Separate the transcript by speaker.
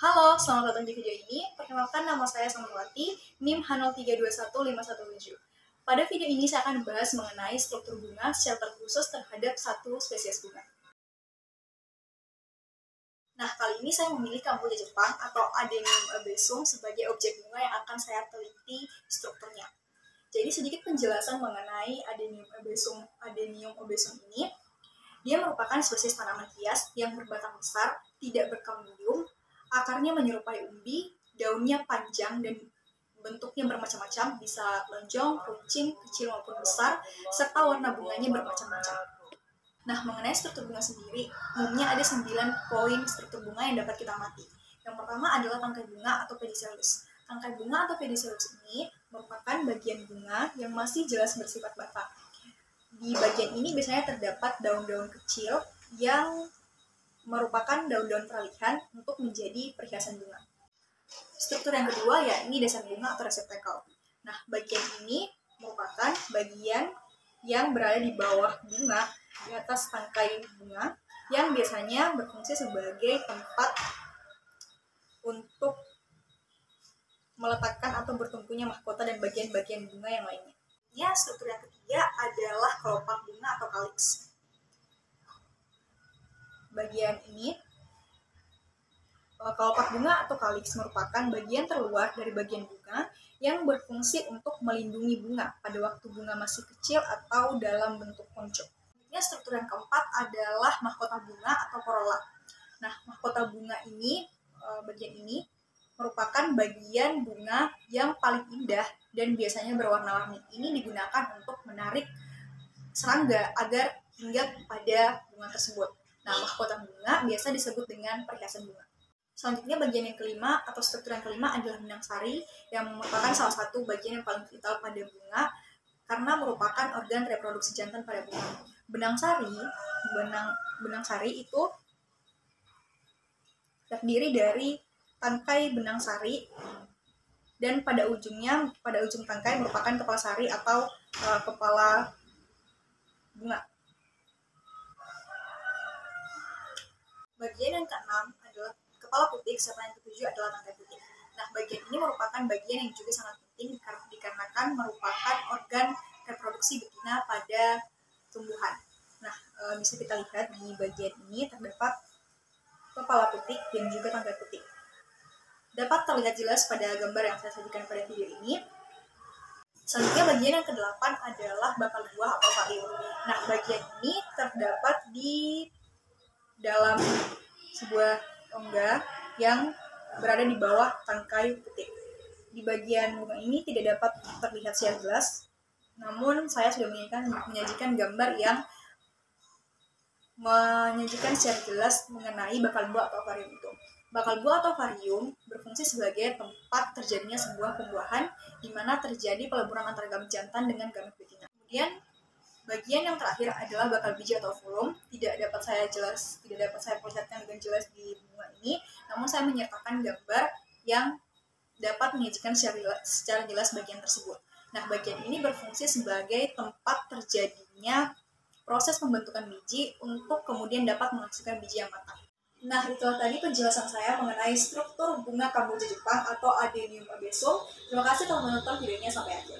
Speaker 1: Halo, selamat datang di video ini. Perkenalkan, nama saya Samawati, NIM H0321517. Pada video ini saya akan membahas mengenai struktur bunga secara terkhusus terhadap satu spesies bunga. Nah, kali ini saya memilih kamboja Jepang atau Adenium obesum sebagai objek bunga yang akan saya teliti strukturnya. Jadi sedikit penjelasan mengenai Adenium obesum ini. Dia merupakan spesies tanaman hias yang berbatang besar, tidak berkambium, akarnya menyerupai umbi, daunnya panjang dan bentuknya bermacam-macam, bisa lonjong, runcing, kecil maupun besar, serta warna bunganya bermacam-macam. Nah, mengenai struktur bunga sendiri, umumnya ada 9 poin struktur bunga yang dapat kita amati. Yang pertama adalah tangkai bunga atau pedicellus. Tangkai bunga atau pedicellus ini merupakan bagian bunga yang masih jelas bersifat batang. Di bagian ini biasanya terdapat daun-daun kecil yang merupakan daun-daun peralihan untuk menjadi perhiasan bunga. Struktur yang kedua yakni dasar bunga atau reseptakel. Nah, bagian ini merupakan bagian yang berada di bawah bunga, di atas tangkai bunga, yang biasanya berfungsi sebagai tempat untuk meletakkan atau bertumpunya mahkota dan bagian-bagian bunga yang lainnya. Ya, struktur yang ketiga adalah kelopak bunga atau kaliks. Bagian ini, kelopak bunga atau kaliks merupakan bagian terluar dari bagian bunga yang berfungsi untuk melindungi bunga pada waktu bunga masih kecil atau dalam bentuk kuncup. Struktur yang keempat adalah mahkota bunga atau corolla. Nah, mahkota bunga ini, bagian ini merupakan bagian bunga yang paling indah dan biasanya berwarna-warni. Ini digunakan untuk menarik serangga agar hinggap pada bunga tersebut. Nah, mahkota bunga biasa disebut dengan perhiasan bunga. Selanjutnya bagian yang kelima atau struktur yang kelima adalah benang sari yang merupakan salah satu bagian yang paling vital pada bunga karena merupakan organ reproduksi jantan pada bunga. Benang sari itu terdiri dari tangkai benang sari dan pada ujung tangkai merupakan kepala sari atau kepala bunga. Bagian yang keenam adalah kepala putik, serta yang ketujuh adalah tangkai putik. Nah, bagian ini merupakan bagian yang juga sangat penting dikarenakan merupakan organ reproduksi betina pada tumbuhan. Nah, bisa kita lihat di bagian ini terdapat kepala putik dan juga tangkai putik. Dapat terlihat jelas pada gambar yang saya sajikan pada video ini. Selanjutnya bagian yang ke-8 adalah bakal buah atau farium. Nah, bagian ini terdapat di dalam sebuah rongga yang berada di bawah tangkai putik. Di bagian bunga ini tidak dapat terlihat secara jelas, namun saya sudah menyajikan gambar yang menyajikan secara jelas mengenai bakal buah atau farium itu. Bakal buah atau farium berfungsi sebagai tempat terjadinya sebuah pembuahan di mana terjadi peleburan antara gamit jantan dengan gamit betina. Kemudian bagian yang terakhir adalah bakal biji atau fulum. Tidak dapat saya perlihatkan dengan jelas di bunga ini, namun saya menyertakan gambar yang dapat menyajikan secara jelas bagian tersebut. Nah, bagian ini berfungsi sebagai tempat terjadinya proses pembentukan biji untuk kemudian dapat menghasilkan biji yang matang. Nah, itulah tadi penjelasan saya mengenai struktur bunga kamboja Jepang atau Adenium obesum. Terima kasih telah menonton videonya sampai akhir.